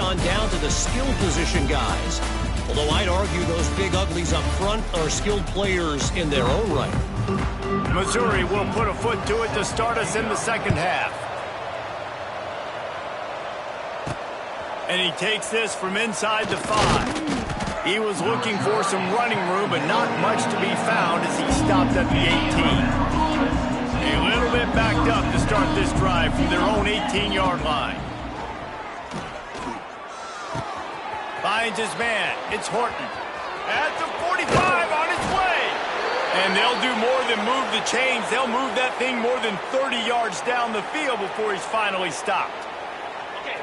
on down to the skill position guys. Although I'd argue those big uglies up front are skilled players in their own right. Missouri will put a foot to it to start us in the second half. And he takes this from inside the 5. He was looking for some running room, but not much to be found as he stopped at the 18. A little bit backed up to start this drive from their own 18-yard line. Finds his man. It's Horton. At the 45 on its way. And they'll do more than move the chains. They'll move that thing more than 30 yards down the field before he's finally stopped.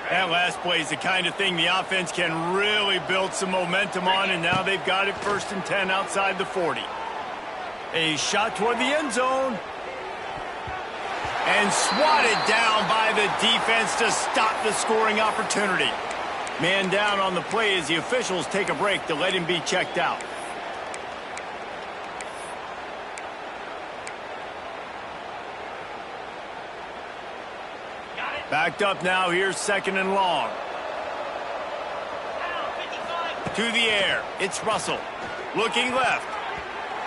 That last play is the kind of thing the offense can really build some momentum on, and now they've got it 1st and 10 outside the 40. A shot toward the end zone. And swatted down by the defense to stop the scoring opportunity. Man down on the play as the officials take a break to let him be checked out. Backed up now, here's 2nd and long. To the air, it's Russell. Looking left.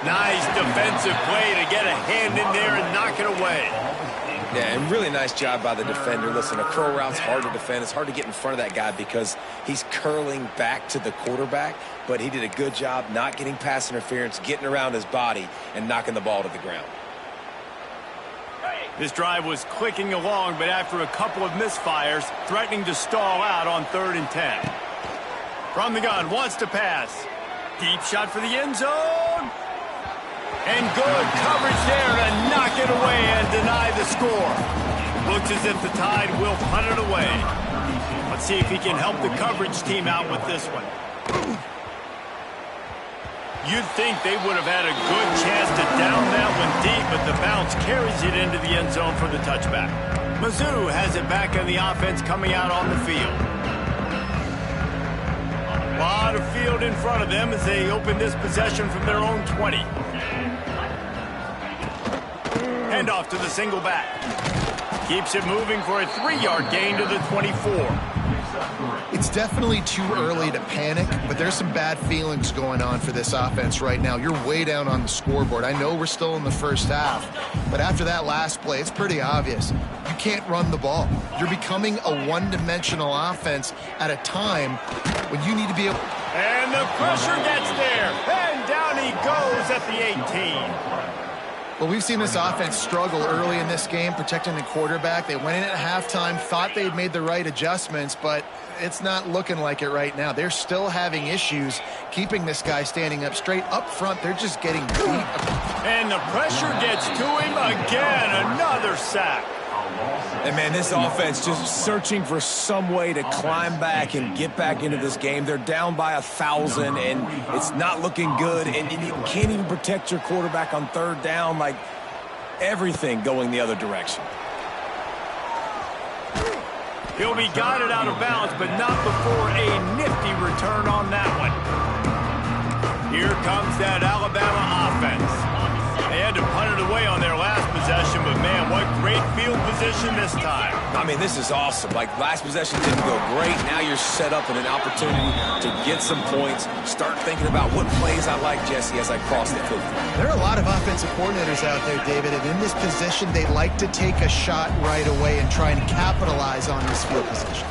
Nice defensive play to get a hand in there and knock it away. Yeah, and really nice job by the defender. Listen, a curl route's hard to defend. It's hard to get in front of that guy because he's curling back to the quarterback, but he did a good job not getting pass interference, getting around his body, and knocking the ball to the ground. This drive was clicking along, but after a couple of misfires, threatening to stall out on 3rd and 10. From the gun, wants to pass. Deep shot for the end zone. And good coverage there to knock it away and deny the score. Looks as if the Tide will punt it away. Let's see if he can help the coverage team out with this one. You'd think they would have had a good chance to down that one deep, but the bounce carries it into the end zone for the touchback. Mizzou has it back in the offense coming out on the field. A lot of field in front of them as they open this possession from their own 20. Handoff to the single back. Keeps it moving for a 3-yard gain to the 24. It's definitely too early to panic, but there's some bad feelings going on for this offense right now. You're way down on the scoreboard. I know we're still in the first half, but after that last play, it's pretty obvious. You can't run the ball. You're becoming a one-dimensional offense at a time when you need to be able... And the pressure gets there, and down he goes at the 18. Well, we've seen this offense struggle early in this game, protecting the quarterback. They went in at halftime, thought they'd made the right adjustments, but it's not looking like it right now. They're still having issues keeping this guy standing up straight. Up front, they're just getting beat. And the pressure gets to him again. Another sack. And, man, this offense just searching for some way to climb back and get back into this game. They're down by 1,000, and it's not looking good. And you can't even protect your quarterback on 3rd down. Like, everything going the other direction. He'll be guided out of bounds, but not before a nifty return on that one. Here comes that Alabama offense. They had to punt it away on their last possession, but, man, what great field position this time. I mean, this is awesome. Like, last possession didn't go great. Now you're set up in an opportunity to get some points. Start thinking about what plays I like, Jesse, as I cross the field. There are a lot of offensive coordinators out there, David, and in this position, they like to take a shot right away and try and capitalize on this field position.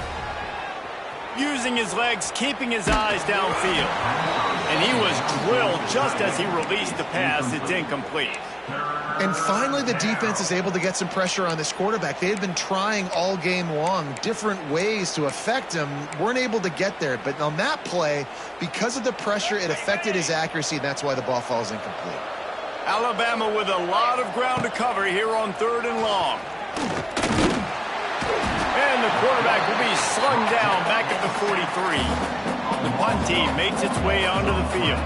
Using his legs, keeping his eyes downfield. And he was drilled just as he released the pass. It's incomplete. And finally, the defense is able to get some pressure on this quarterback. They had been trying all game long different ways to affect him. Weren't able to get there. But on that play, because of the pressure, it affected his accuracy, and that's why the ball falls incomplete. Alabama with a lot of ground to cover here on 3rd and long. And the quarterback will be slung down back at the 43. The punt team makes its way onto the field.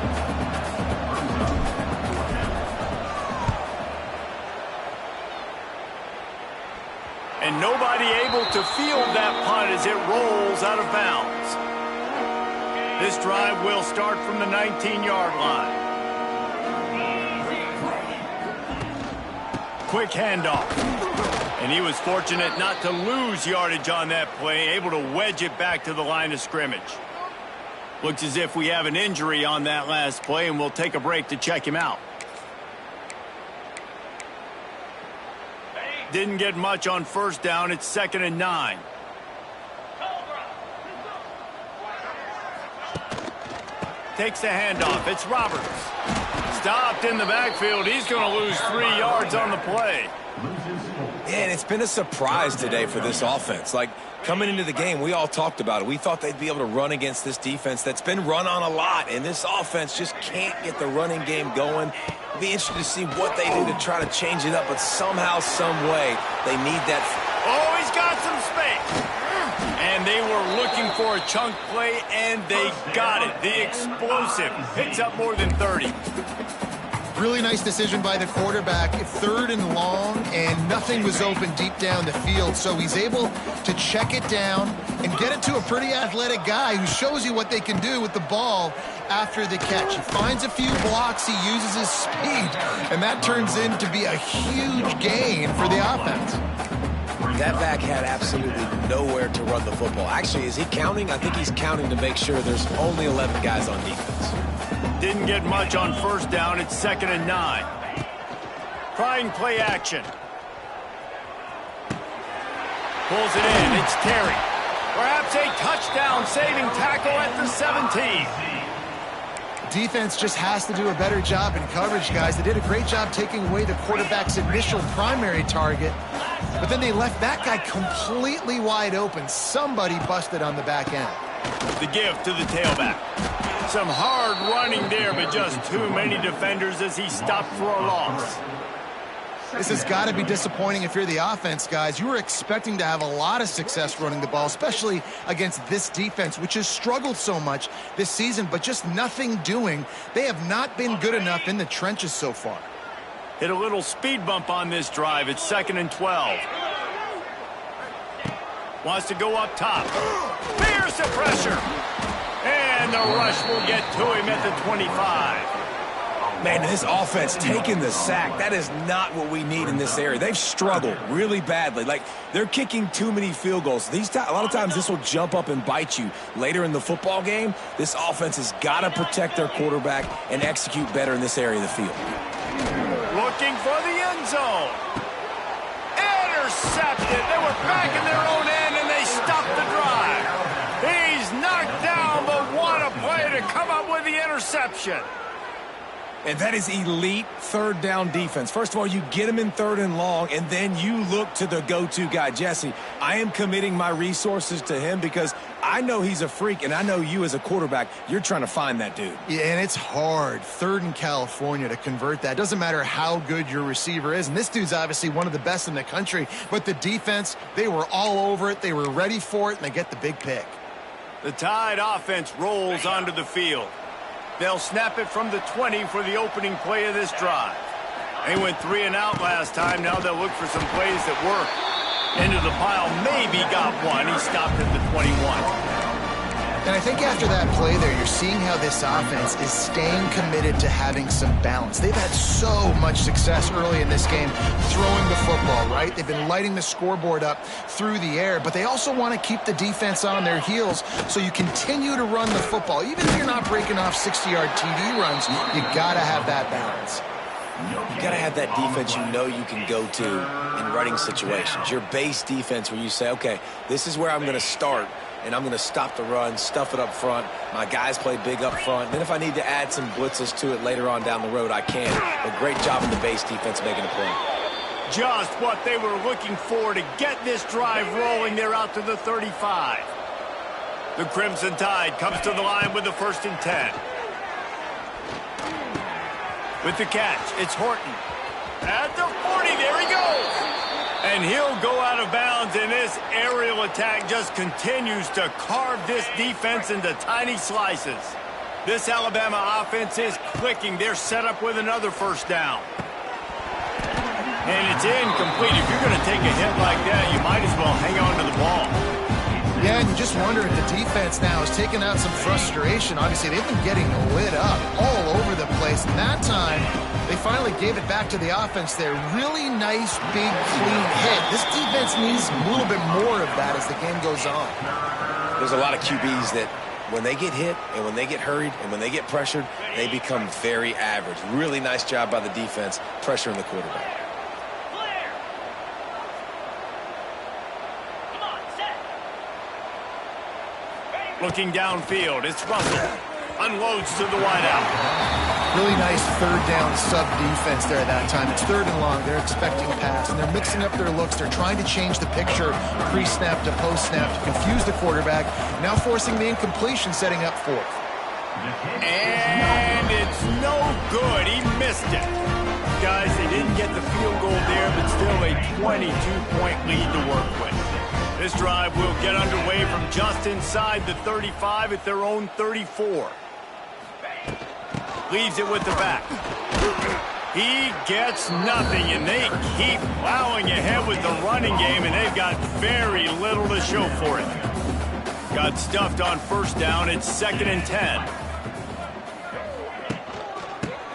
And nobody able to field that punt as it rolls out of bounds. This drive will start from the 19-yard line. Quick handoff. And he was fortunate not to lose yardage on that play, able to wedge it back to the line of scrimmage. Looks as if we have an injury on that last play, and we'll take a break to check him out. Didn't get much on first down. It's 2nd and 9. Takes the handoff. It's Roberts. Stopped in the backfield. He's going to lose 3 yards on the play. And it's been a surprise today for this offense. Like, coming into the game, we all talked about it. We thought they'd be able to run against this defense that's been run on a lot, and this offense just can't get the running game going. It'll be interesting to see what they do to try to change it up, but somehow, some way, they need that. Oh, he's got some space. And they were looking for a chunk play, and they got it. The explosive picks up more than 30. Really nice decision by the quarterback. 3rd and long, and nothing was open deep down the field. So he's able to check it down and get it to a pretty athletic guy who shows you what they can do with the ball after the catch. He finds a few blocks, he uses his speed, and that turns into be a huge gain for the offense. That back had absolutely nowhere to run the football. Actually, is he counting? I think he's counting to make sure there's only 11 guys on defense. Didn't get much on first down. It's 2nd and 9. Trying play action. Pulls it in. It's Terry. Perhaps a touchdown-saving tackle at the 17. Defense just has to do a better job in coverage, guys. They did a great job taking away the quarterback's initial primary target, but then they left that guy completely wide open. Somebody busted on the back end. The give to the tailback. Some hard running there, but just too many defenders as he stopped for a loss. This has got to be disappointing if you're the offense, guys. You were expecting to have a lot of success running the ball, especially against this defense, which has struggled so much this season, but just nothing doing. They have not been good enough in the trenches so far. Hit a little speed bump on this drive. It's 2nd and 12. Wants to go up top. Fierce the pressure. And the rush will get to him at the 25. Man, this offense taking the sack, that is not what we need in this area. They've struggled really badly. Like, they're kicking too many field goals. A lot of times this will jump up and bite you later in the football game. This offense has got to protect their quarterback and execute better in this area of the field. Looking for the end zone. Intercepted. They were back in their own end, and they stopped the drive. He's knocked down, but what a play to come up with the interception. And that is elite 3rd down defense. First of all, you get him in 3rd and long, and then you look to the go-to guy. Jesse, I am committing my resources to him because I know he's a freak, and I know you as a quarterback, you're trying to find that dude. Yeah, and it's hard, 3rd in California, to convert that. Doesn't matter how good your receiver is, and this dude's obviously one of the best in the country, but the defense, they were all over it, they were ready for it, and they get the big pick. The Tide offense rolls onto the field. They'll snap it from the 20 for the opening play of this drive. They went 3 and out last time. Now they'll look for some plays that work. Into the pile, maybe got one. He stopped at the 21. And I think after that play there, you're seeing how this offense is staying committed to having some balance. They've had so much success early in this game throwing the football, right? They've been lighting the scoreboard up through the air, but they also want to keep the defense on their heels, so you continue to run the football. Even if you're not breaking off 60-yard TD runs, you got to have that balance. You got to have that defense you know you can go to in running situations. Your base defense where you say, okay, this is where I'm going to start, and I'm going to stop the run, stuff it up front. My guys play big up front. Then if I need to add some blitzes to it later on down the road, I can. But great job in the base defense making a play. Just what they were looking for to get this drive rolling. They're out to the 35. The Crimson Tide comes to the line with the 1st and 10. With the catch, it's Horton. At the 40, there he goes. And he'll go out of bounds, and this aerial attack just continues to carve this defense into tiny slices. This Alabama offense is clicking. They're set up with another 1st down. And it's incomplete. If you're going to take a hit like that, you might as well hang on to the ball. Yeah, and you just wonder if the defense now is taking out some frustration. Obviously, they've been getting lit up all over the place. And that time, they finally gave it back to the offense there. Really nice, big, clean hit. This defense needs a little bit more of that as the game goes on. There's a lot of QBs that when they get hit and when they get hurried and when they get pressured, they become very average. Really nice job by the defense pressuring the quarterback. Looking downfield, it's Russell. Unloads to the wideout. Really nice third down sub defense there at that time. It's third and long. They're expecting pass, and they're mixing up their looks. They're trying to change the picture pre-snap to post-snap to confuse the quarterback, now forcing the incompletion, setting up fourth. And it's no good. He missed it. Guys, they didn't get the field goal there, but still a 22-point lead to work with. This drive will get underway from just inside the 35 at their own 34. Leaves it with the back. He gets nothing, and they keep plowing ahead with the running game, and they've got very little to show for it. Got stuffed on first down. It's 2nd and 10.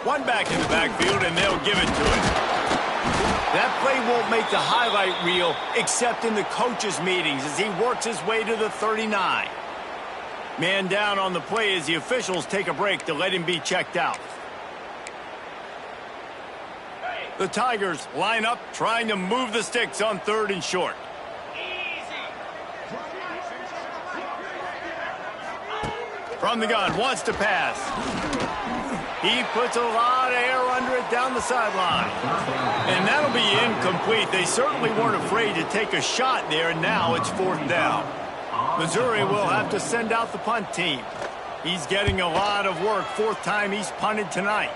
One back in the backfield, and they'll give it to him. That play won't make the highlight reel except in the coaches' meetings as he works his way to the 39. Man down on the play as the officials take a break to let him be checked out. The Tigers line up trying to move the sticks on 3rd and short. From the gun, wants to pass. He puts a lot of air under it down the sideline. And that'll be incomplete. They certainly weren't afraid to take a shot there. Now it's 4th down. Missouri will have to send out the punt team. He's getting a lot of work. 4th time he's punted tonight.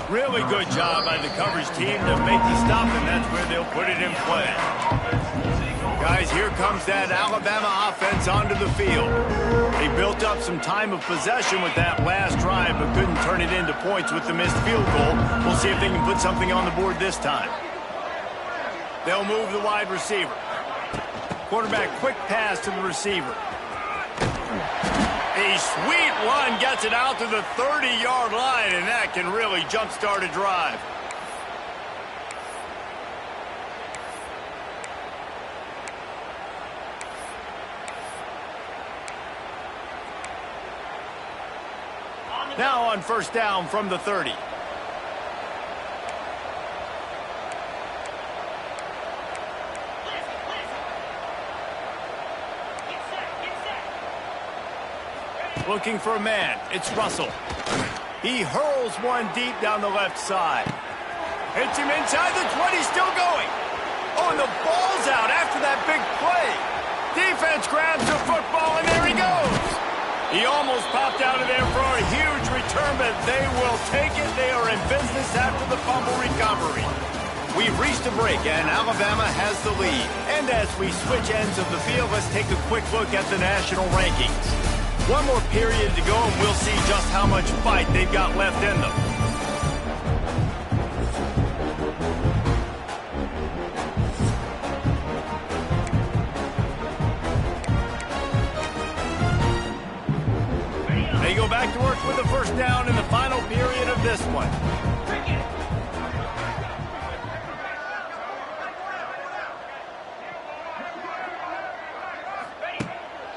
Really good job by the coverage team to make the stop, and that's where they'll put it in play. Guys, here comes that Alabama offense onto the field. They built up some time of possession with that last drive, but couldn't turn it into points with the missed field goal. We'll see if they can put something on the board this time. They'll move the wide receiver. Quarterback, quick pass to the receiver. A sweet run gets it out to the 30-yard line, and that can really jumpstart a drive. Now on first down from the 30. Looking for a man. It's Russell. He hurls one deep down the left side. Hits him inside the 20, still going. Oh, and the ball's out after that big play. Defense grabs the football, and there he goes. He almost popped out of there for a huge return, but they will take it. They are in business after the fumble recovery. We've reached a break, and Alabama has the lead. And as we switch ends of the field, let's take a quick look at the national rankings. One more period to go, and we'll see just how much fight they've got left in them. They go back to work with a first down in the final period of this one.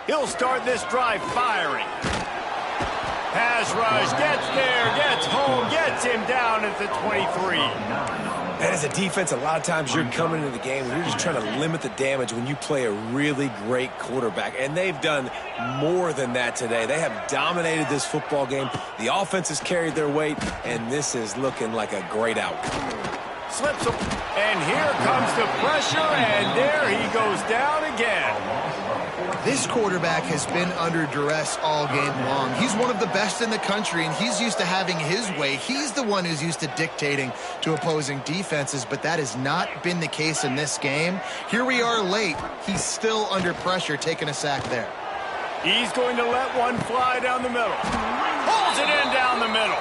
He'll start this drive firing. Pass rush, gets there, gets home, gets him down at the 23. And as a defense, a lot of times you're coming into the game and you're just trying to limit the damage when you play a really great quarterback. And they've done more than that today. They have dominated this football game. The offense has carried their weight, and this is looking like a great outcome. Slips him, and here comes the pressure, and there he goes down again. This quarterback has been under duress all game long. He's one of the best in the country, and he's used to having his way. He's the one who's used to dictating to opposing defenses, but that has not been the case in this game. Here we are late. He's still under pressure, taking a sack there. He's going to let one fly down the middle. Pulls it in down the middle.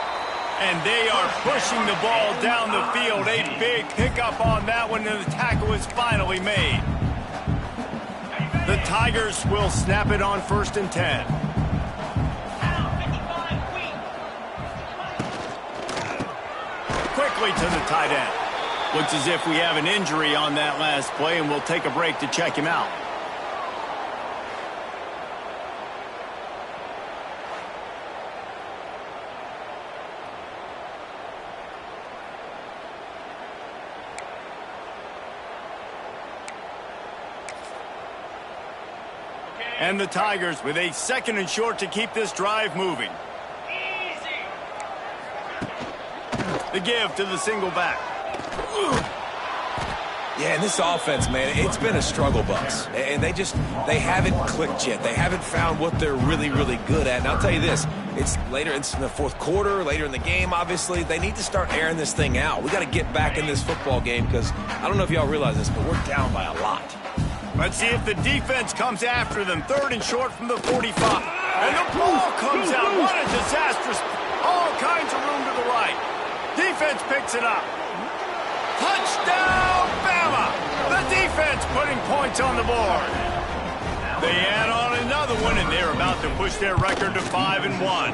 And they are pushing the ball down the field. A big pickup on that one, and the tackle is finally made. Tigers will snap it on 1st and 10. Quickly to the tight end. Looks as if we have an injury on that last play, and we'll take a break to check him out. And the Tigers with a 2nd and short to keep this drive moving. The give to the single back. Yeah, and this offense, man, it's been a struggle bus. And they haven't clicked yet. They haven't found what they're really, really good at. And I'll tell you this, it's later in the 4th quarter, later in the game, obviously. They need to start airing this thing out. We got to get back in this football game because I don't know if y'all realize this, but we're down by a lot. Let's see if the defense comes after them. 3rd and short from the 45. And the ball comes out. What a disastrous. All kinds of room to the right. Defense picks it up. Touchdown, Bama! The defense putting points on the board. They add on another one, and they're about to push their record to 5-1.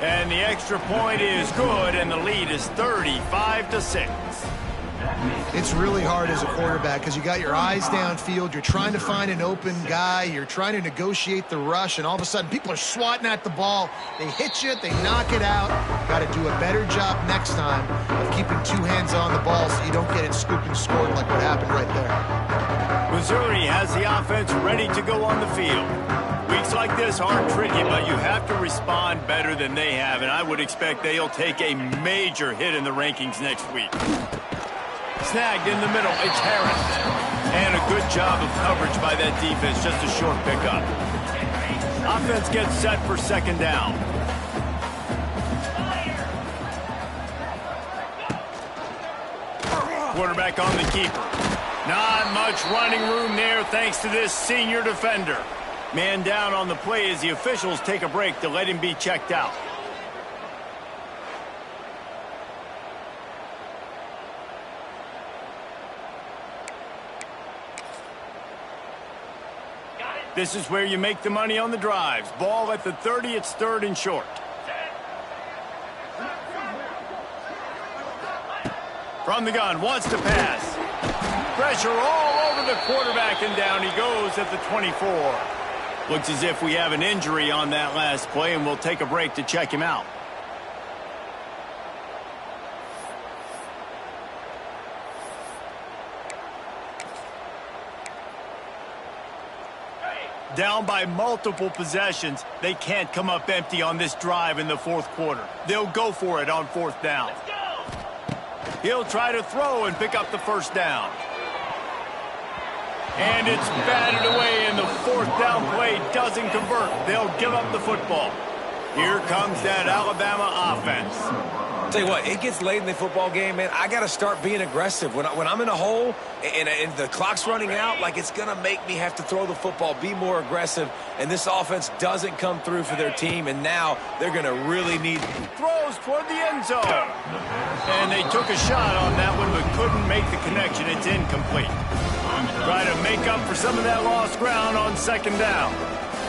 And the extra point is good, and the lead is 35-6. It's really hard as a quarterback because you got your eyes downfield. You're trying to find an open guy. You're trying to negotiate the rush, and all of a sudden people are swatting at the ball. They hit you. They knock it out. Got to do a better job next time of keeping 2 hands on the ball so you don't get it scooped and scored like what happened right there. Missouri has the offense ready to go on the field. Weeks like this aren't tricky, but you have to respond better than they have, and I would expect they'll take a major hit in the rankings next week. Snagged in the middle, it's Harris. And a good job of coverage by that defense, just a short pickup. Offense gets set for 2nd down. Quarterback on the keeper. Not much running room there thanks to this senior defender. Man down on the play as the officials take a break to let him be checked out. This is where you make the money on the drives. Ball at the 30, it's 3rd and short. From the gun, wants to pass. Pressure all over the quarterback, and down he goes at the 24. Looks as if we have an injury on that last play, and we'll take a break to check him out. Down by multiple possessions, they can't come up empty on this drive in the 4th quarter. They'll go for it on 4th down. He'll try to throw and pick up the 1st down. And it's batted away, and the 4th down play doesn't convert. They'll give up the football. Here comes that Alabama offense. Tell you what, it gets late in the football game, man. I got to start being aggressive. When I'm in a hole and the clock's running out, like it's going to make me have to throw the football, be more aggressive, and this offense doesn't come through for their team, and now they're going to really need... Throws toward the end zone. And they took a shot on that one, but couldn't make the connection. It's incomplete. Try to make up for some of that lost ground on 2nd down.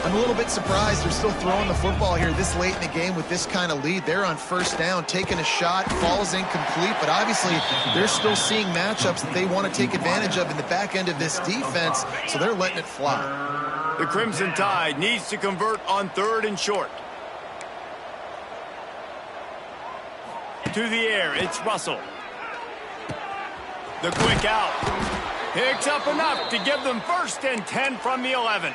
I'm a little bit surprised they're still throwing the football here this late in the game with this kind of lead. They're on 1st down, taking a shot, falls incomplete, but obviously they're still seeing matchups that they want to take advantage of in the back end of this defense, so they're letting it fly. The Crimson Tide needs to convert on 3rd and short. To the air, it's Russell. The quick out. Picks up enough to give them 1st and 10 from the 11.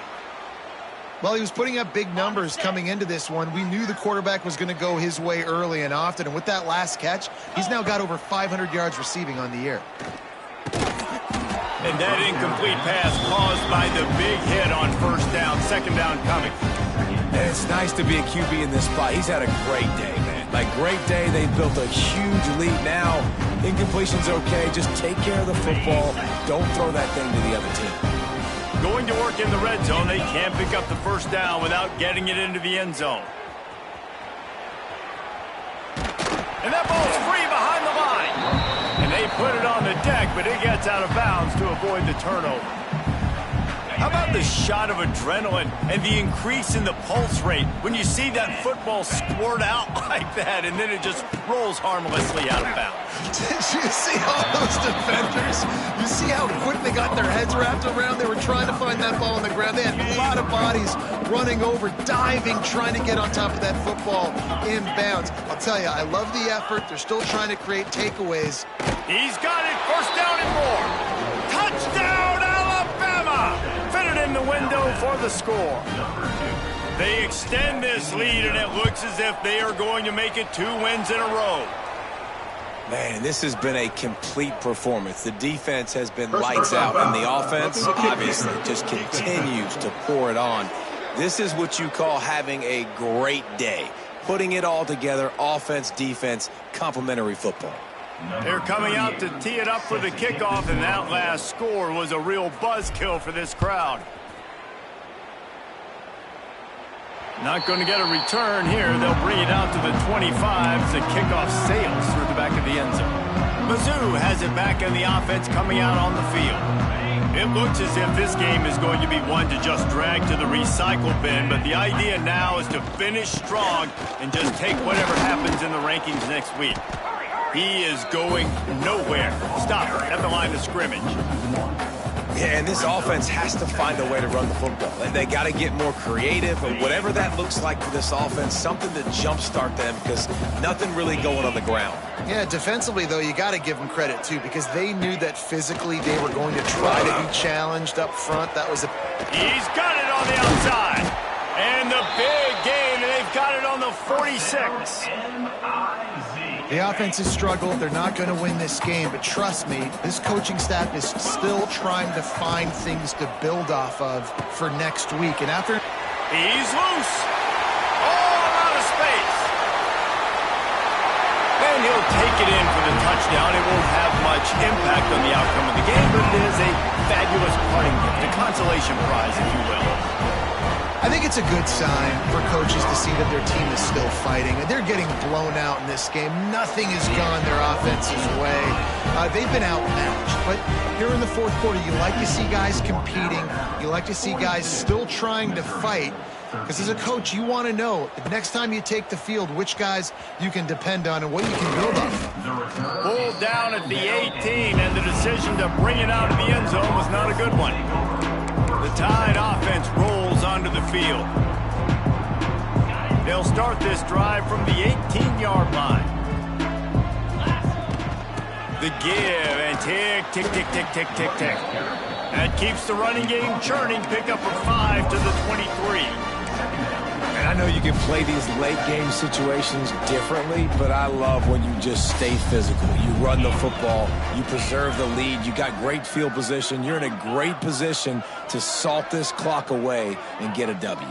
Well, he was putting up big numbers coming into this one. We knew the quarterback was going to go his way early and often, and with that last catch, he's now got over 500 yards receiving on the year. And that incomplete pass caused by the big hit on 1st down, 2nd down coming. And it's nice to be a QB in this spot. He's had a great day, man. Like, great day. They built a huge lead now. Incompletion's okay. Just take care of the football. Don't throw that thing to the other team. Going to work in the red zone. They can't pick up the 1st down without getting it into the end zone. And that ball's free behind the line. And they put it on the deck, but it gets out of bounds to avoid the turnover. How about the shot of adrenaline and the increase in the pulse rate when you see that football squirt out like that and then it just rolls harmlessly out of bounds? Did you see all those defenders? You see how quick they got their heads wrapped around? They were trying to find that ball on the ground. They had a lot of bodies running over, diving, trying to get on top of that football inbounds. I'll tell you, I love the effort. They're still trying to create takeaways. He's got it. First down and more. Touchdown, Alabama! Fitted in the window for the score. They extend this lead, and it looks as if they are going to make it 2 wins in a row. Man, this has been a complete performance. The defense has been lights out, and the offense obviously just continues to pour it on. This is what you call having a great day. Putting it all together, offense, defense, complementary football. They're coming out to tee it up for the kickoff, and that last score was a real buzzkill for this crowd. Not going to get a return here. They'll bring it out to the 25 as the kickoff sails through the back of the end zone. Mizzou has it back in the offense coming out on the field. It looks as if this game is going to be one to just drag to the recycle bin, but the idea now is to finish strong and just take whatever happens in the rankings next week. He is going nowhere. Stop at the line of scrimmage. Yeah, and this offense has to find a way to run the football. And they got to get more creative, and whatever that looks like for this offense, something to jumpstart them because nothing really going on the ground. Yeah, defensively, though, you got to give them credit, too, because they knew that physically they were going to try to be challenged up front. That was a... He's got it on the outside. And the big gain, and they've got it on the 46. The offense has struggled. They're not going to win this game, but trust me, this coaching staff is still trying to find things to build off of for next week. And after... He's loose. All out of space. And he'll take it in for the touchdown. It won't have much impact on the outcome of the game, but it is a fabulous parting gift, a consolation prize, if you will. I think it's a good sign for coaches to see that their team is still fighting. They're getting blown out in this game. Nothing has gone their offense's way. They've been outmatched. But here in the fourth quarter, you like to see guys competing. You like to see guys still trying to fight. Because as a coach, you want to know the next time you take the field, which guys you can depend on and what you can build on. Pulled down at the 18, and the decision to bring it out of the end zone was not a good one. The Tide offense rolls onto the field. They'll start this drive from the 18-yard line. The give and tick, tick, tick, tick, tick, tick, tick. That keeps the running game churning. Pick up a 5 to the 23. And I know you can play these late-game situations differently, but I love when you just stay physical. You run the football, you preserve the lead, you got great field position, you're in a great position to salt this clock away and get a W.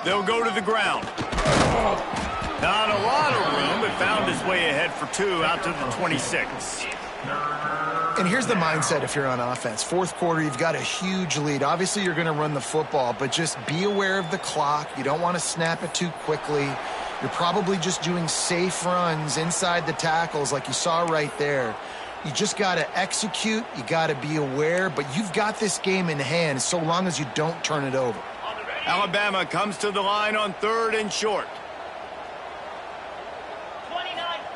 They'll go to the ground. Not a lot of room, but found his way ahead for 2 out to the 26. And here's the mindset if you're on offense. Fourth quarter, you've got a huge lead. Obviously, you're going to run the football, but just be aware of the clock. You don't want to snap it too quickly. You're probably just doing safe runs inside the tackles like you saw right there. You just got to execute. You got to be aware, but you've got this game in hand so long as you don't turn it over. Alabama comes to the line on 3rd and short.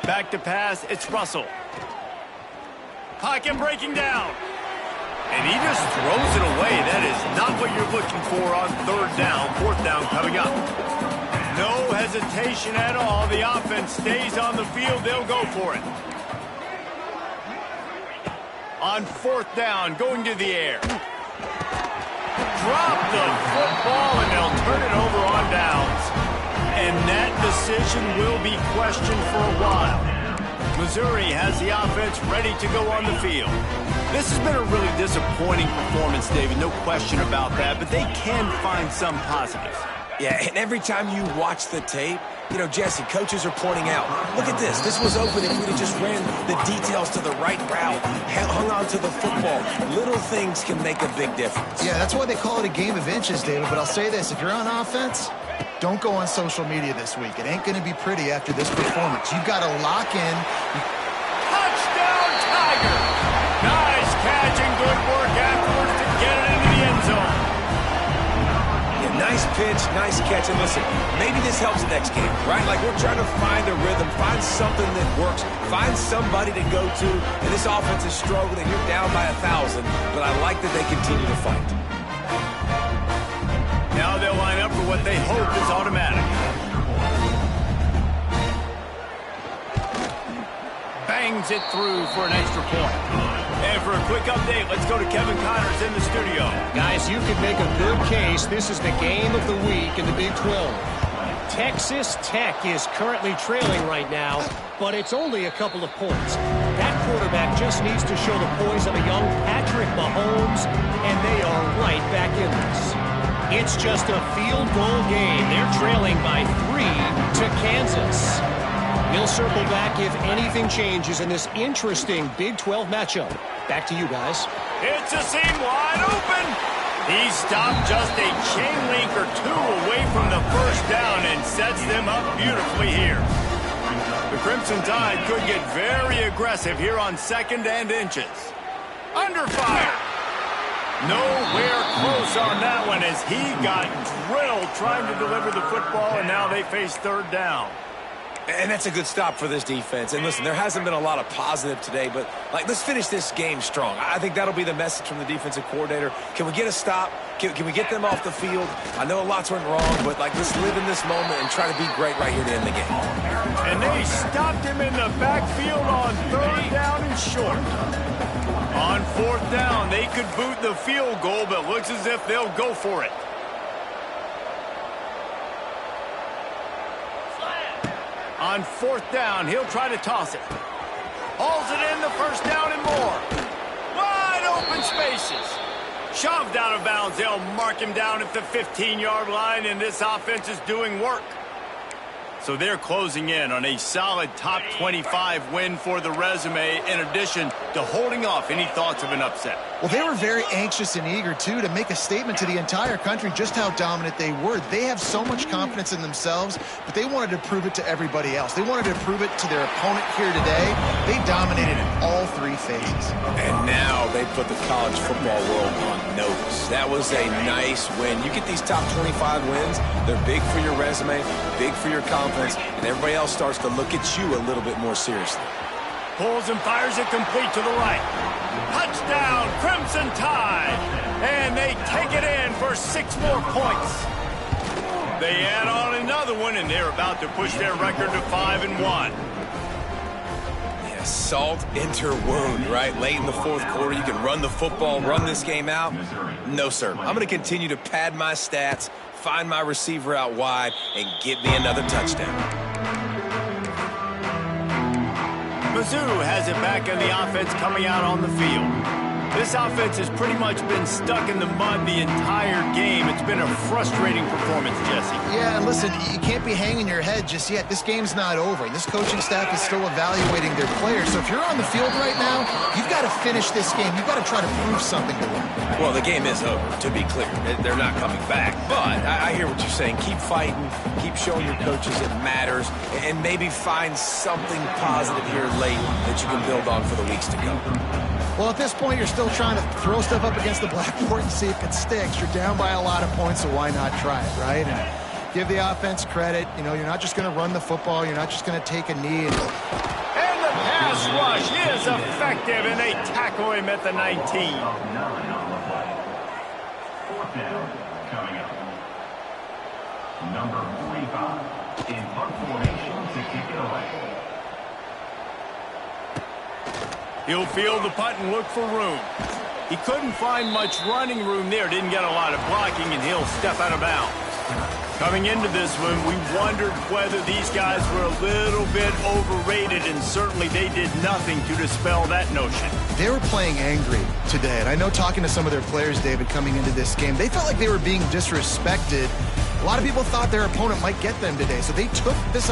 Back to pass, it's Russell. Pocket breaking down. And he just throws it away. That is not what you're looking for on 3rd down. 4th down coming up. No hesitation at all. The offense stays on the field. They'll go for it. On 4th down, going to the air. Drop the football, and they'll turn it over on downs. And that decision will be questioned for a while. Missouri has the offense ready to go on the field. This has been a really disappointing performance, David, no question about that, but they can find some positives. Yeah, and every time you watch the tape, you know, Jesse, coaches are pointing out, look at this. This was open if we'd have just ran the details to the right route, hung on to the football. Little things can make a big difference. Yeah, that's why they call it a game of inches, David. But I'll say this, if you're on offense, don't go on social media this week. It ain't going to be pretty after this performance. You've got to lock in. pitch, nice catch. And listen, maybe this helps the next game, right? Like we're trying to find a rhythm, find something that works, find somebody to go to. And this offense is struggling. You're down by 1,000, but I like that they continue to fight. Now they'll line up for what they hope is automatic. Bangs it through for an extra point. And for a quick update, let's go to Kevin Connors in the studio. Guys, you could make a good case. This is the game of the week in the Big 12. Texas Tech is currently trailing right now, but it's only a couple of points. That quarterback just needs to show the poise of a young Patrick Mahomes, and they are right back in this. It's just a field goal game. They're trailing by 3 to Kansas. We'll circle back if anything changes in this interesting Big 12 matchup. Back to you guys. It's a seam wide open. He stopped just a chain link or two away from the first down and sets them up beautifully here. The Crimson Tide could get very aggressive here on 2nd and inches. Under fire. Nowhere close on that one as he got drilled trying to deliver the football, and now they face 3rd down. And that's a good stop for this defense. And listen, there hasn't been a lot of positive today, but let's finish this game strong. I think that'll be the message from the defensive coordinator. Can we get a stop? Can we get them off the field? I know lots went wrong, but let's live in this moment and try to be great right here to end the game. And they stopped him in the backfield on 3rd down and short. On 4th down, they could boot the field goal, but looks as if they'll go for it. On 4th down, he'll try to toss it. Hauls it in the 1st down and more. Wide open spaces. Shoved out of bounds. They'll mark him down at the 15-yard line, and this offense is doing work. So they're closing in on a solid top 25 win for the resume, in addition to holding off any thoughts of an upset. Well, they were very anxious and eager, too, to make a statement to the entire country just how dominant they were. They have so much confidence in themselves, but they wanted to prove it to everybody else. They wanted to prove it to their opponent here today. They dominated in all 3 phases. And now they put the college football world on notice. That was a nice win. You get these top 25 wins, they're big for your resume, big for your confidence, and everybody else starts to look at you a little bit more seriously. Pulls and fires it complete to the right. Touchdown, Crimson Tide. And they take it in for 6 more points. They add on another one, and they're about to push their record to 5-1. Yeah, salt into wound, right? Late in the 4th quarter, you can run the football, run this game out. No, sir. I'm going to continue to pad my stats, find my receiver out wide, and get me another touchdown. Mizzou has it back in the offense coming out on the field. This offense has pretty much been stuck in the mud the entire game. It's been a frustrating performance, Jesse. Yeah, and listen, you can't be hanging your head just yet. This game's not over. This coaching staff is still evaluating their players. So if you're on the field right now, you've got to finish this game. You've got to try to prove something to them. Well, the game is over, to be clear. They're not coming back. But I hear what you're saying. Keep fighting. Keep showing your coaches it matters. And maybe find something positive here late that you can build on for the weeks to come. Well, at this point, you're still trying to throw stuff up against the blackboard and see if it sticks. You're down by a lot of points, so why not try it, right? And give the offense credit. You know, you're not just going to run the football. You're not just going to take a knee. And the pass rush is effective, and they tackle him at the 19. Fourth down coming up. Number 45 in punt formation to kick it away. He'll field the punt and look for room. He couldn't find much running room there. Didn't get a lot of blocking, and he'll step out of bounds. Coming into this one, we wondered whether these guys were a little bit overrated, and certainly they did nothing to dispel that notion. They were playing angry today, and I know talking to some of their players, David, coming into this game, they felt like they were being disrespected. A lot of people thought their opponent might get them today, so they took this